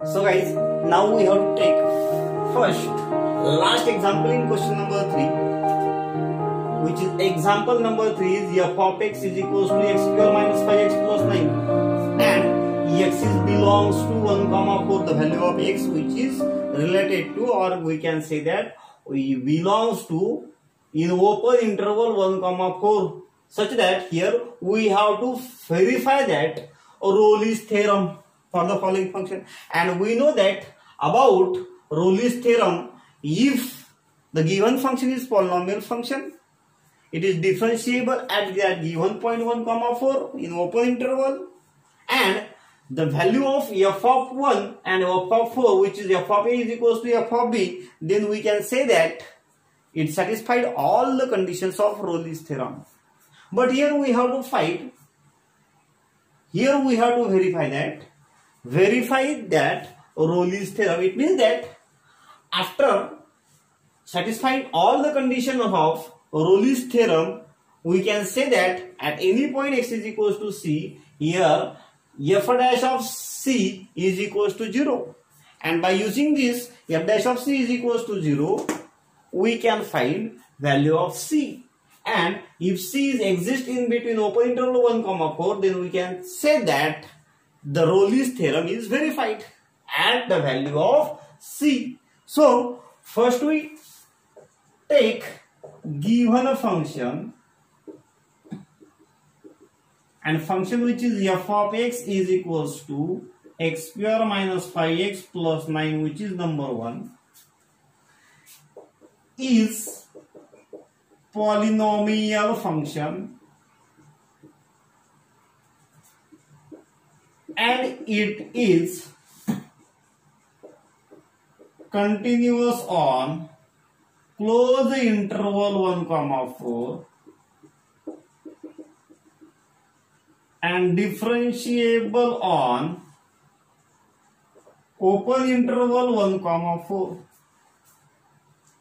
So guys, now we have to take first last example in question number 3, which is example number 3 is f of x is equals to x square minus 5x plus 9, and x is belongs to 1 comma 4, the value of x which is related to, or we can say that we belongs to in open interval 1 comma 4, such that here we have to verify that Rolle's theorem for the following function. And we know that about Rolle's theorem, if the given function is polynomial function, it is differentiable at the given point 1 comma 4 in open interval, and the value of f of 1 and f of 4, which is f of a is equals to f of b, then we can say that it satisfied all the conditions of Rolle's theorem. But here we have to find, here we have to verify that Rolle's theorem. It means that after satisfying all the conditions of Rolle's theorem, we can say that at any point x is equals to c, here f dash of c is equals to 0. And by using this f dash of c is equals to 0, we can find value of c. And if c exists in between open interval 1 comma 4, then we can say that the Rolle's theorem is verified at the value of c. So first we take given a function, and function which is f of x is equals to x square minus 5x plus 9, which is number 1, is polynomial function, and it is continuous on closed interval 1 comma 4 and differentiable on open interval 1 comma 4,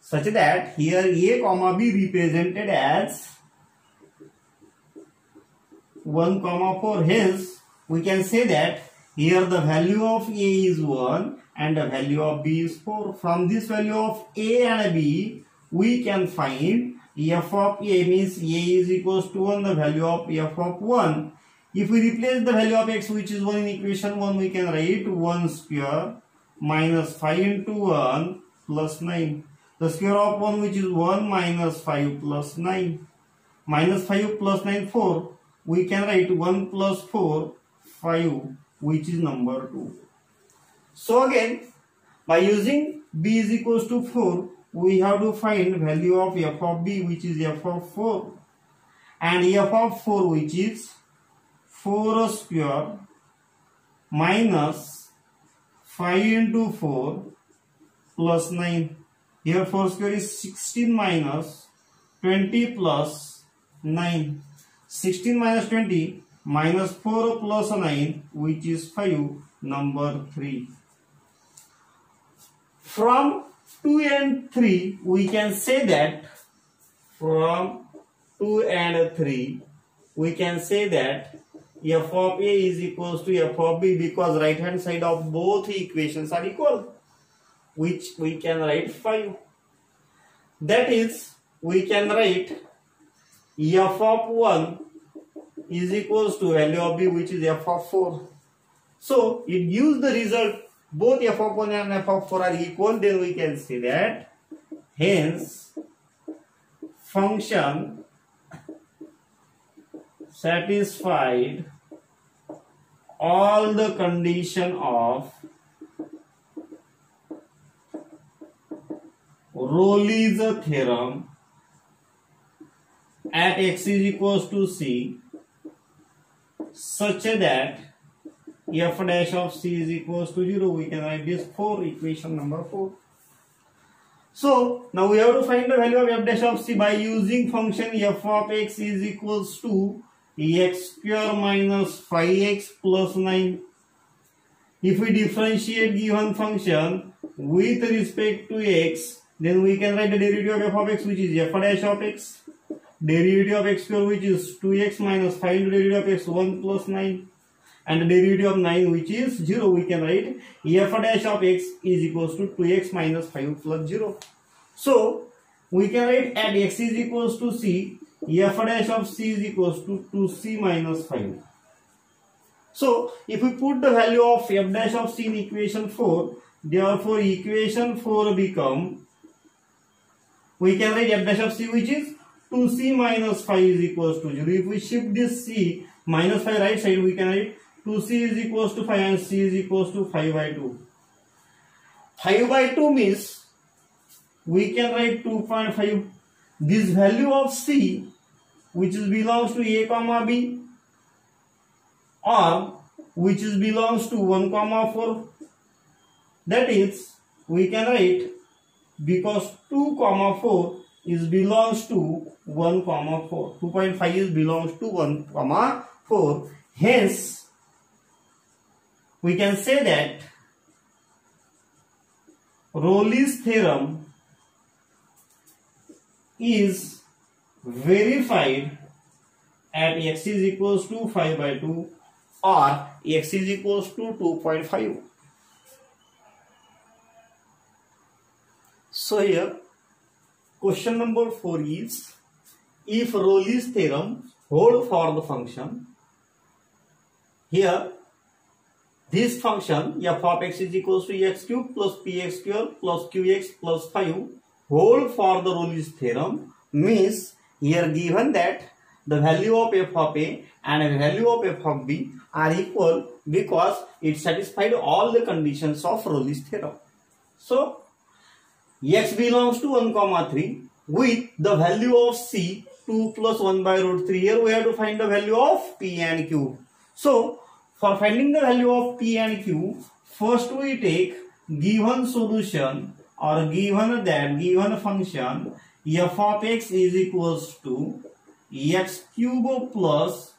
such that here a comma b represented as 1 comma 4. Hence we can say that here the value of a is 1 and the value of b is 4. From this value of a and b, we can find f of a means a is equals to 1, the value of f of 1. If we replace the value of x, which is 1, in equation 1, we can write 1 square minus 5 into 1 plus 9. The square of 1, which is 1 minus 5 plus 9. Minus 5 plus 9, 4. We can write 1 plus 4, 5, which is number 2. So again, by using b is equals to 4, we have to find value of f of b, which is f of 4, and f of 4, which is 4 square minus 5 into 4 plus 9. Here 4 square is 16 minus 20 plus 9. 16 minus 20 minus 4 plus 9, which is 5, number 3. From 2 and 3, we can say that from 2 and 3, we can say that f of a is equals to f of b, because right hand side of both equations are equal, which we can write 5. That is, we can write f of 1 is equals to value of b, which is f of 4. So it gives the result both f of 1 and f of 4 are equal. Then we can say that hence function satisfied all the condition of Rolle's theorem at x is equals to c, such that f dash of c is equals to 0. We can write this 4, equation number 4. So now we have to find the value of f dash of c by using function f of x is equals to x square minus 5x plus 9. If we differentiate given function with respect to x, then we can write the derivative of f of x, which is f dash of x, derivative of x square, which is 2x minus 5 into derivative of x, 1 plus 9. and the derivative of 9 which is 0, we can write f dash of x is equals to 2x minus 5 plus 0. So we can write at x is equals to c, f dash of c is equals to 2c minus 5. So if we put the value of f dash of c in equation 4, therefore equation 4 become, we can write f dash of c which is 2c minus 5 is equals to 0. If we shift this c minus 5 right side, we can write 2c is equals to 5 and c is equals to 5 by 2. 5 by 2 means we can write 2.5. This value of c which is belongs to a comma b or which is belongs to 1 comma 4, that is we can write, because 2 comma 4 is belongs to 1 comma 4, 2.5 is belongs to 1 comma 4, hence we can say that Rolle's theorem is verified at x is equals to 5 by 2 or x is equals to 2.5. So here question number 4 is, if Rolle's theorem hold for the function, here this function f of x is equals to x cube plus px square plus qx plus 5 hold for the Rolle's theorem, means here given that the value of f of a and the value of f of b are equal because it satisfied all the conditions of Rolle's theorem. So x belongs to 1 comma 3 with the value of c 2 plus 1 by root 3. Here we have to find the value of p and q. So for finding the value of p and q, first we take given solution or given function f of x is equals to x cube plus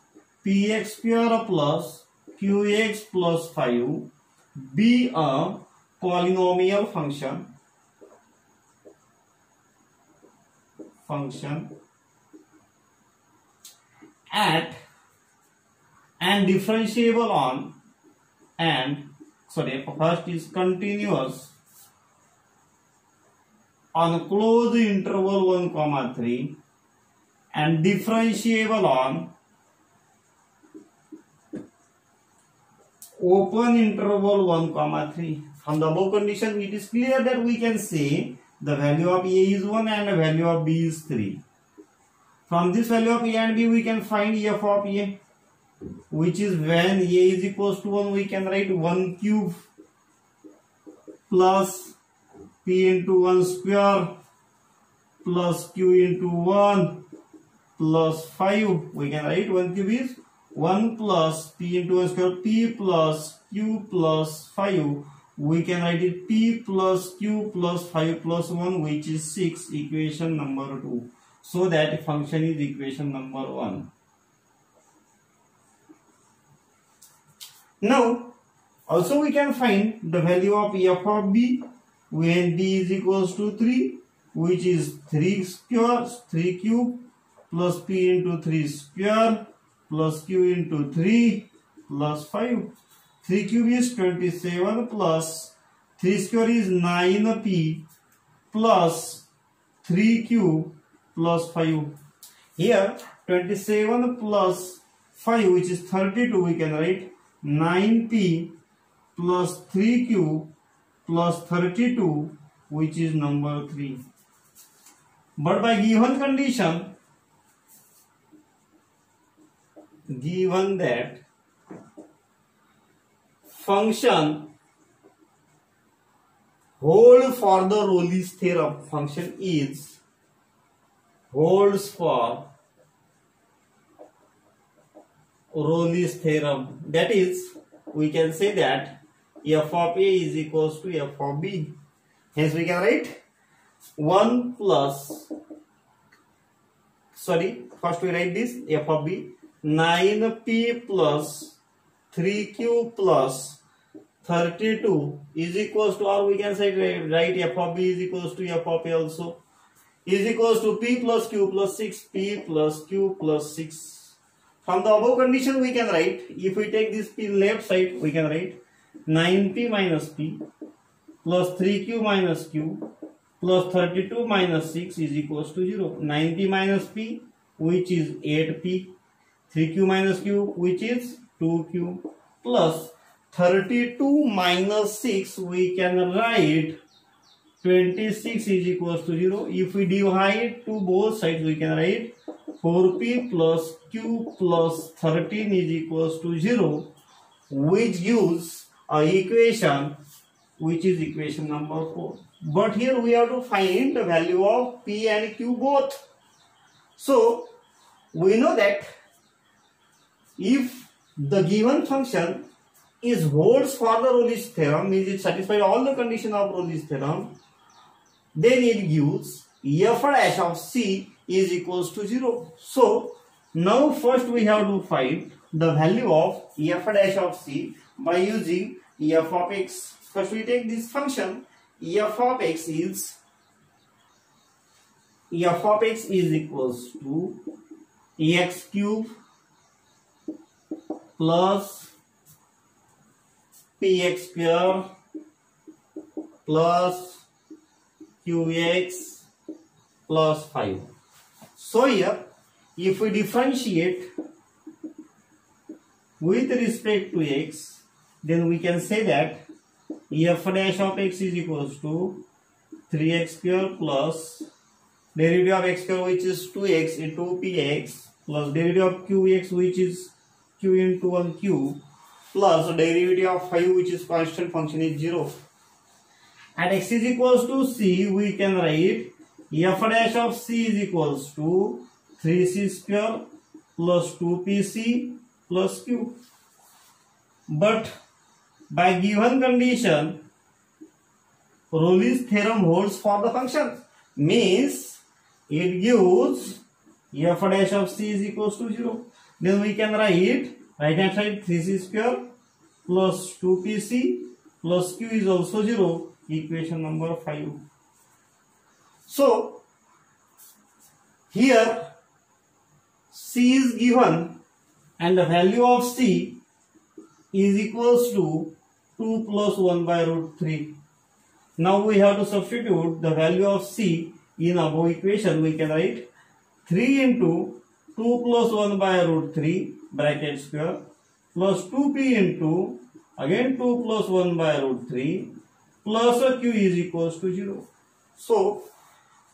px square plus qx plus 5 be a polynomial function at and differentiable on first is continuous on closed interval 1 comma 3 and differentiable on open interval 1 comma 3. From the above condition, it is clear that we can say the value of a is 1 and the value of b is 3. From this value of a and b, we can find f of a, which is when a is equals to 1, we can write 1 cube plus p into 1 square plus q into 1 plus 5. We can write 1 cube is 1 plus p into 1 square, p plus q plus 5. We can write it p plus q plus 5 plus 1, which is 6, equation number 2. So that function is equation number 1. Now also we can find the value of f of b when b is equals to 3, which is 3 square 3 cube plus p into 3 square plus q into 3 plus 5. 3 cube is 27 plus 3 square is 9p plus 3 cube plus 5. Here 27 plus 5, which is 32, we can write 9p plus 3 cube plus 32, which is number 3. But by given condition, given that function hold for the Rolle's theorem, function is holds for Rolle's theorem, that is we can say that f of a is equals to f of b. Hence we can write 1 plus, first we write this f of b, 9p plus 3q plus 32 is equals to, or we can say write f of b is equals to f of a also, is equals to p plus q plus 6, p plus q plus 6 From the above condition we can write, if we take this p left side, we can write 9p minus p plus 3q minus q plus 32 minus 6 is equals to 0. 9p minus p, which is 8p, 3q minus q, which is 2q, plus 32 minus 6, we can write 26 is equals to 0. If we divide to both sides, we can write 4p plus q plus 13 is equals to 0, which gives a equation which is equation number 4. But here we have to find the value of p and q both. So we know that if the given function is holds for the Rolle's theorem, means it satisfies all the conditions of Rolle's theorem, then it gives f dash of c is equals to 0. So now first we have to find the value of f dash of c by using f of x. First we take this function f of x is equals to x cube plus px square plus qx plus 5. So here if we differentiate with respect to x, then we can say that f dash of x is equals to 3x square plus derivative of x square, which is 2x into px, plus derivative of qx, which is q into 1q, plus derivative of 5, which is constant function, is 0. At x is equals to c, we can write f dash of c is equals to 3c square plus 2pc plus q. But by given condition, Rolle's theorem holds for the function, means it gives f dash of c is equals to 0. Then we can write right hand side 3c square plus 2pc plus q is also 0, equation number 5. So here c is given and the value of c is equals to 2 plus 1 by root 3. Now we have to substitute the value of c in above equation. We can write 3 into 2 plus 1 by root 3 bracket square plus 2p into again 2 plus 1 by root 3 plus q is equals to 0. So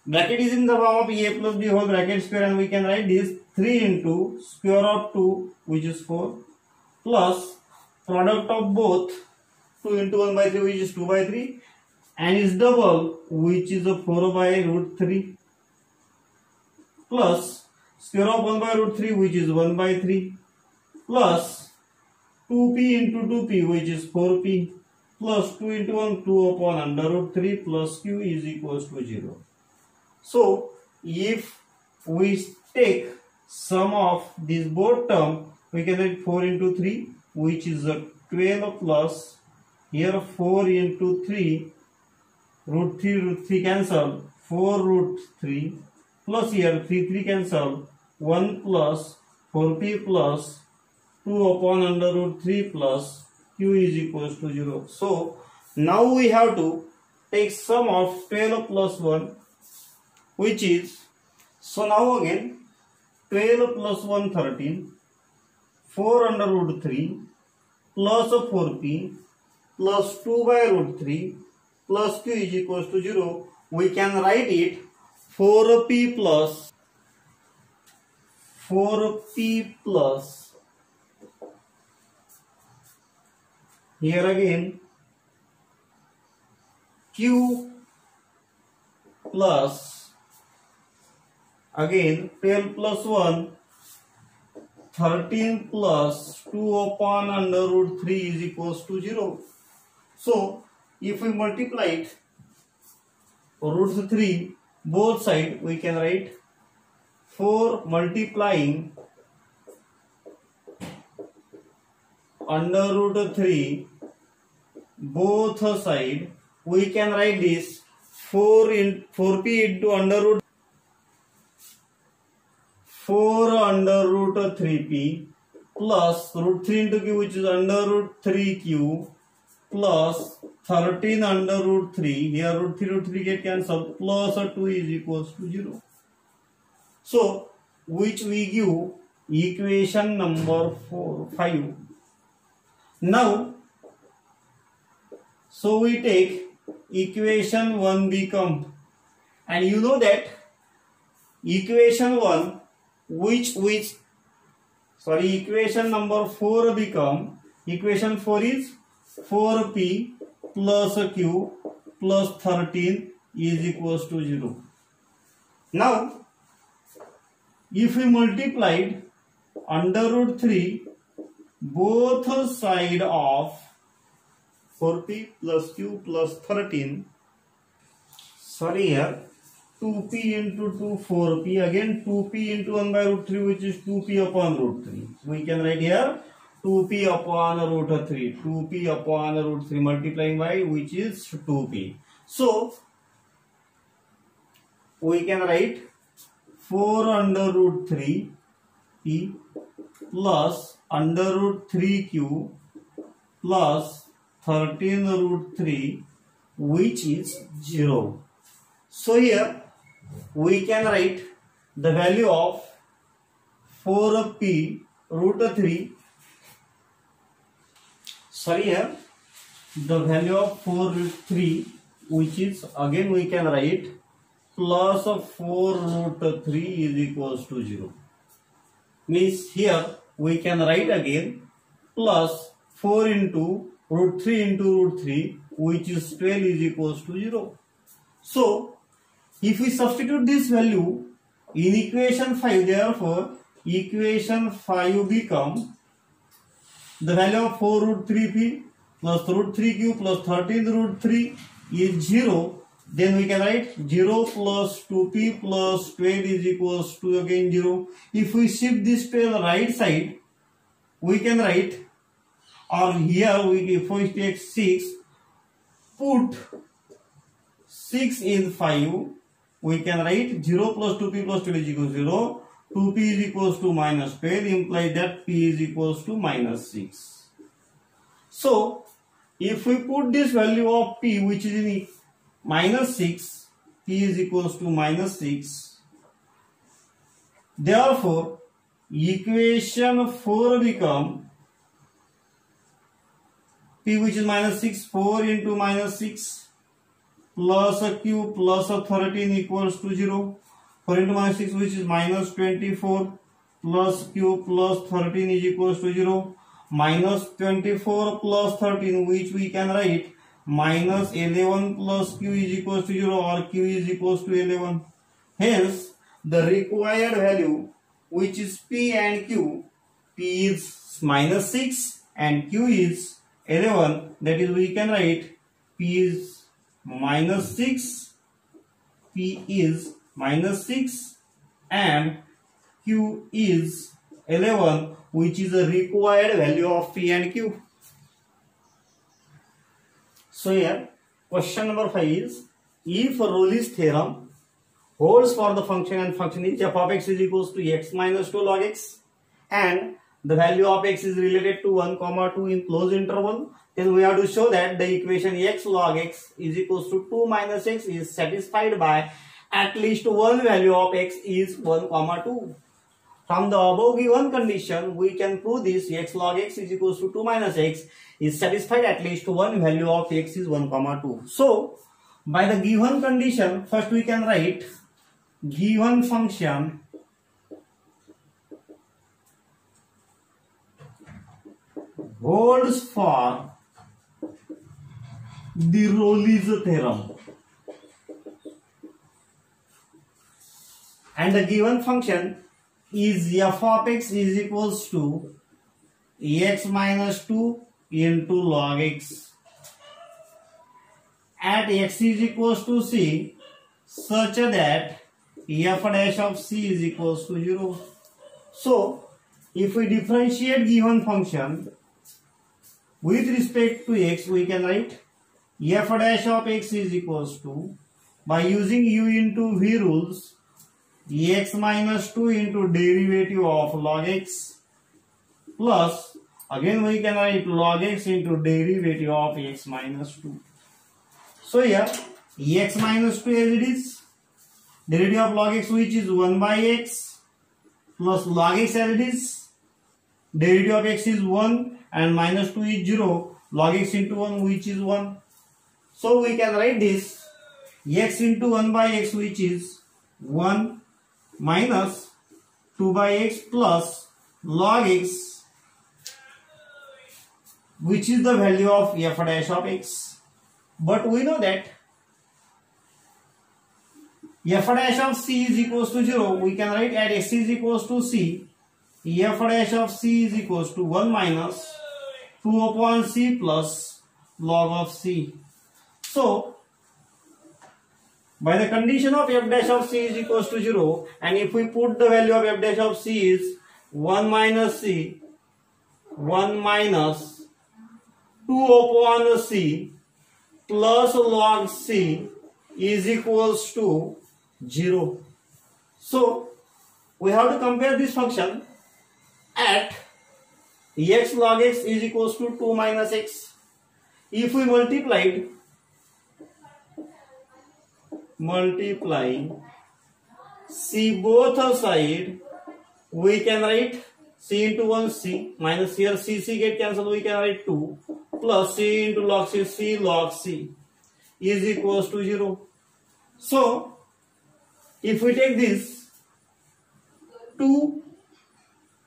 bracket is in the form of a plus b whole bracket square, and we can write this 3 into square of 2, which is 4, plus product of both 2 into 1 by 3, which is 2 by 3, and is double, which is a 4 by root 3, plus square of 1 by root 3, which is 1 by 3, plus 2p into 2p, which is 4p, plus 2 into 1, 2 upon under root 3, plus q is equals to 0. So if we take sum of this both term, we can write 4 into 3, which is a 12, plus here 4 into 3, root 3 cancel, 4 root 3, plus here 3 cancel, 1 plus 4p plus 2 upon under root 3 plus q is equals to 0. So now we have to take sum of 12 plus 1, which is, so now again 12 plus 1 13, 4 under root 3 plus 4p plus 2 by root 3 plus q is equals to 0. We can write it 4p plus here again q plus again 12 plus 1 13 plus 2 upon under root 3 is equals to 0. So if we multiply it root 3 both sides, we can write 4 multiplying under root 3 both side. We can write this 4p into under root 4 under root 3p plus root 3 into q, which is under root 3q, plus 13 under root 3. Here root 3 get cancelled, plus 2 is equals to 0. So which we give equation number 5. Now, so we take equation 1 become, and you know that equation 1 equation number 4 become, equation 4 is 4p plus q plus 13 is equals to 0. Now, if we multiplied under root 3 both side of 4p plus q plus 13, sorry here, 2p into 2 4p, again 2p into 1 by root 3, which is 2p upon root 3. We can write here 2p upon root 3, 2p upon root 3 multiplying by which is 2p. So we can write 4 under root 3 p plus under root 3q plus 13 root 3, which is 0. So here we can write the value of 4p root 3. Sorry, here the value of 4 root 3, which is, again we can write plus 4 root 3 is equals to 0. Means here we can write again plus 4 into root 3 into root 3, which is 12 is equals to 0. So if we substitute this value in equation 5, therefore equation 5 become the value of 4 root 3p plus root 3q plus 13 root 3 is 0. Then we can write 0 plus 2p plus 12 is equals to again 0. If we shift this to the right side, we can write, or here if we take 6, put 6 in 5, we can write 0 plus 2p plus 12 is equals to 0. 2p is equals to minus 12, implies that p is equals to minus 6. So if we put this value of p, which is in minus 6, p is equals to minus 6. Therefore equation 4 become p, which is minus 6, 4 into minus 6 plus q plus 13 equals to 0. 4 into minus 6, which is minus 24, plus q plus 13 is equals to 0. Minus 24 plus 13, which we can write minus 11 plus q is equals to 0, or q is equals to 11. Hence the required value, which is p and q, p is minus 6 and q is 11, that is we can write p is minus 6, p is minus 6 and q is 11, which is the required value of p and q. So here question number 5 is, if Rolle's theorem holds for the function and function is f of x is equals to x minus 2 log x and the value of x is related to 1, 2 in closed interval, then we have to show that the equation x log x is equals to 2 minus x is satisfied by at least one value of x is 1, 2. From the above given condition, we can prove this x log x is equals to 2 minus x is satisfied at least one value of x is 1, 2. So by the given condition, first we can write given function holds for the Rolle's theorem, and the given function is f of x is equals to x minus 2 into log x at x is equals to c, such that f dash of c is equals to 0. So if we differentiate given function with respect to x, we can write f dash of x is equals to, by using u into v rules, x minus 2 into derivative of log x plus, again we can write log x into derivative of x minus 2. So here x minus 2 as it is, derivative of log x which is 1 by x plus log x as it is, derivative of x is 1 and minus 2 is 0, log x into 1 which is 1. So we can write this x into 1 by x which is 1 minus 2 by x plus log x which is the value of f dash of x. But we know that f dash of c is equals to 0. We can write at x is equals to c, f dash of c is equals to 1 minus 2 upon c plus log of c. So by the condition of f dash of c is equals to 0, and if we put the value of f dash of c is 1 minus c, 1 minus 2 upon c plus log c is equals to 0. So we have to compare this function at x log x is equals to 2 minus x. If we multiply c both side, we can write c into 1 c minus here c get cancelled, we can write 2 plus c into log c log c is equals to 0. So if we take this 2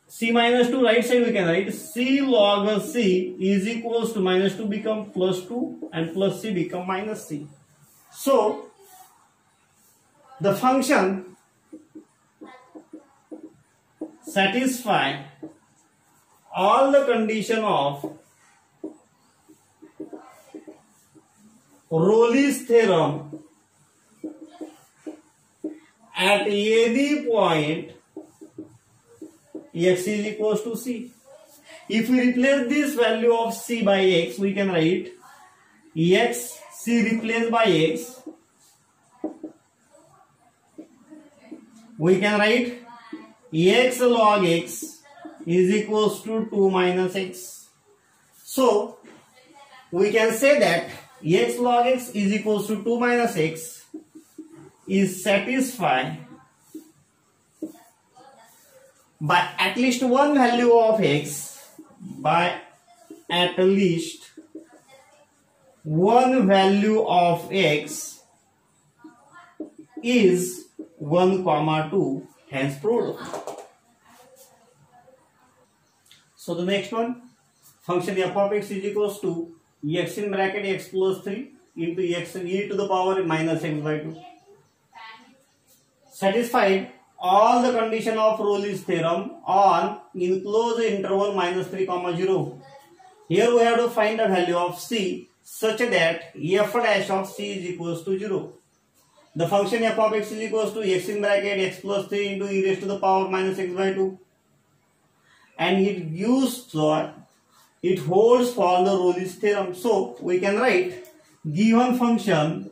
c minus 2 right side, we can write c log c is equals to minus 2 become plus 2 and plus c become minus c. So the function satisfy all the condition of Rolle's theorem at any point x is equals to c. If we replace this value of c by x, we can write x c replaced by x, we can write x log x is equals to 2 minus x. So we can say that x log x is equals to 2 minus x is satisfied by at least one value of x, by at least one value of x is 1, 2, hence proved. So the next one, function f of x is equals to x in bracket x plus 3 into x e to the power minus x by 2. Satisfied all the condition of Rolle's theorem on enclosed interval minus 3, 0. Here we have to find the value of c such that f dash of c is equals to 0. The function f of x is equals to x in bracket x plus 3 into e raised to the power minus x by 2. And it holds for the Rolle's theorem. So we can write given function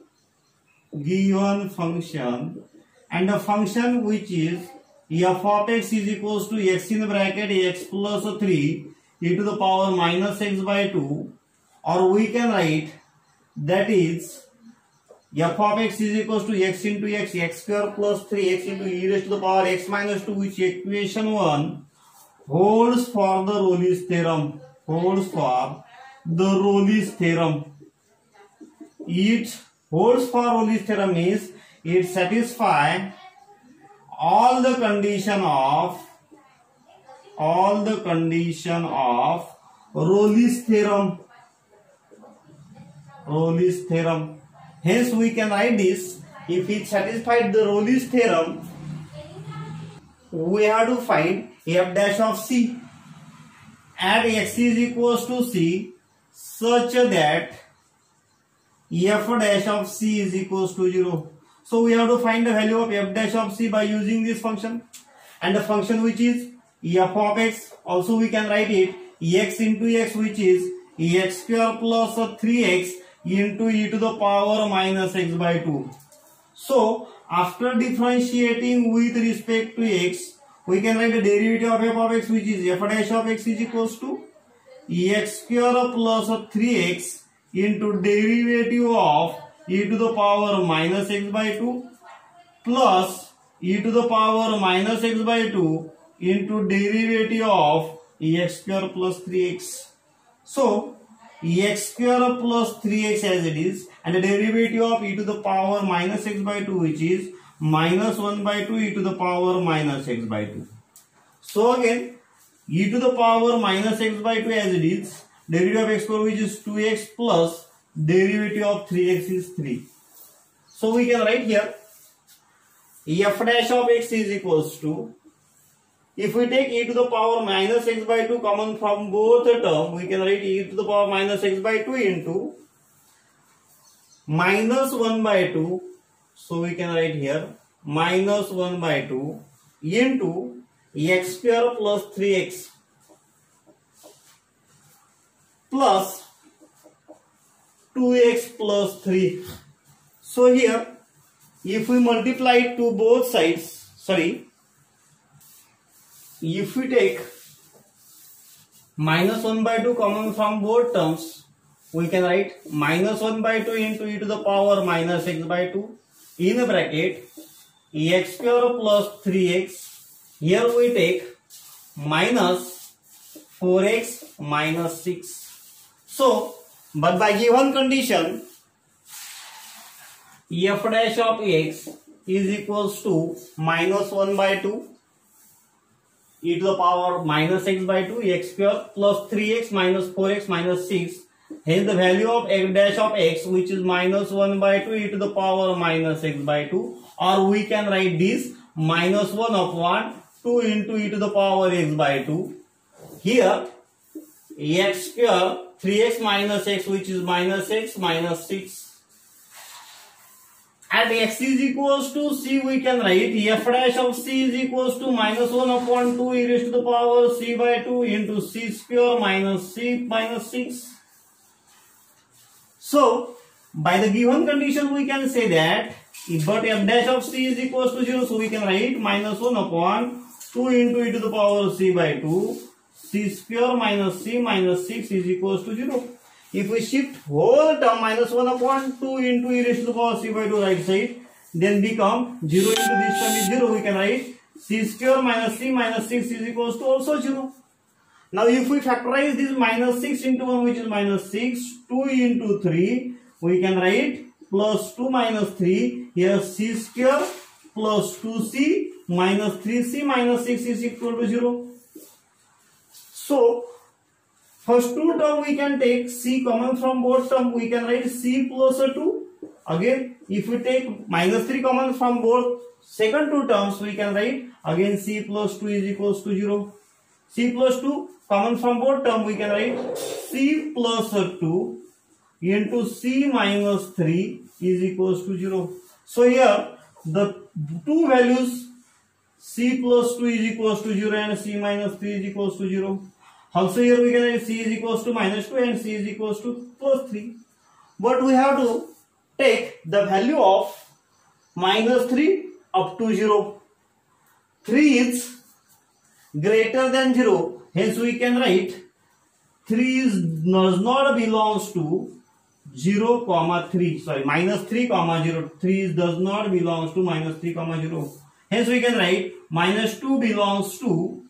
and the function which is f of x is equals to x in bracket x plus 3 e to the power minus x by 2, or we can write that is f of x is equals to x into x square plus 3x into e raised to the power x minus 2, which equation 1 holds for the Rolle's theorem. It holds for Rolle's theorem means it satisfies all the condition of Rolle's theorem. Hence we can write this, if it satisfied the Rolle's theorem, we have to find f dash of c at x is equals to c such that f dash of c is equals to 0. So we have to find the value of f dash of c by using this function, and the function which is f of x, also we can write it x into x, which is x square plus 3x into e to the power minus x by 2. So after differentiating with respect to x, we can write the derivative of f of x, which is f dash of x is equals to x square plus 3x into derivative of e to the power minus x by 2 plus e to the power minus x by 2 into derivative of x square plus 3x. So x square plus 3x as it is, and the derivative of e to the power minus x by 2, which is minus 1 by 2 e to the power minus x by 2. So again, e to the power minus x by 2 as it is, derivative of x square, which is 2x plus derivative of 3x is 3. So we can write here f dash of x is equals to, if we take e to the power minus x by 2 common from both the term, we can write e to the power minus x by 2 into minus 1 by 2. So we can write here minus 1 by 2 into x square plus 3x plus 2x plus 3. So here, if we multiply it to both sides, if we take minus 1 by 2 common from both terms, we can write minus 1 by 2 into e to the power minus x by 2 in a bracket x square plus 3x. Here we take minus 4x minus 6. So, but by given condition, f dash of x is equals to minus 1 by 2 e to the power minus x by 2 x square plus 3x minus 4x minus 6. Hence the value of f dash of x, which is minus 1 by 2 e to the power minus x by 2, or we can write this minus 1 upon 2 into e to the power x by 2. Here x square 3x minus x, which is minus x minus 6. At x is equals to c, we can write f dash of c is equals to minus 1 upon 2 e raised to the power c by 2 into c square minus c minus 6. So, by the given condition, we can say that but f dash of c is equals to 0, so we can write minus 1 upon 2 into e to the power c by 2, c square minus c minus 6 is equals to 0. If we shift whole term minus 1 upon 2 into e raised to the power c by 2 right side, then become 0 into this term is 0, we can write c square minus c minus 6 is equals to also 0. Now if we factorize this minus 6 into 1, which is minus 6, 2 into 3, we can write plus 2 minus 3, here c square plus 2c minus 3c minus 6 is equal to 0. So, first two term we can take c common from both term, we can write c plus 2. Again, if we take minus 3 common from both second two terms, we can write again c plus 2 is equals to 0. C plus 2 common from both term, we can write c plus 2 into c minus 3 is equals to 0. So here the two values c plus 2 is equals to 0 and c minus 3 is equals to 0. Also here we can write c is equals to minus 2 and c is equals to plus 3. But we have to take the value of minus 3 up to 0. 3 is greater than 0. Hence we can write 3 does not belongs to 0 comma 3. Sorry, minus 3 comma 0. 3 does not belongs to minus 3 comma 0. Hence we can write minus 2 belongs to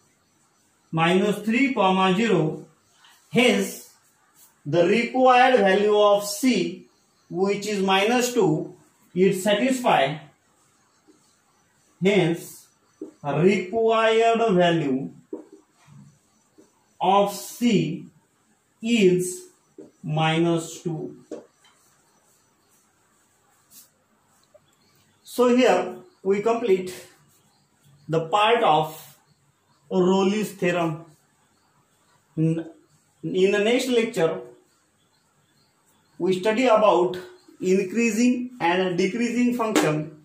minus 3 comma 0. Hence the required value of c, which is minus 2, is satisfied. Hence required value of c is minus 2. So here we complete the part of Rolle's theorem. In the next lecture, we study about increasing and decreasing function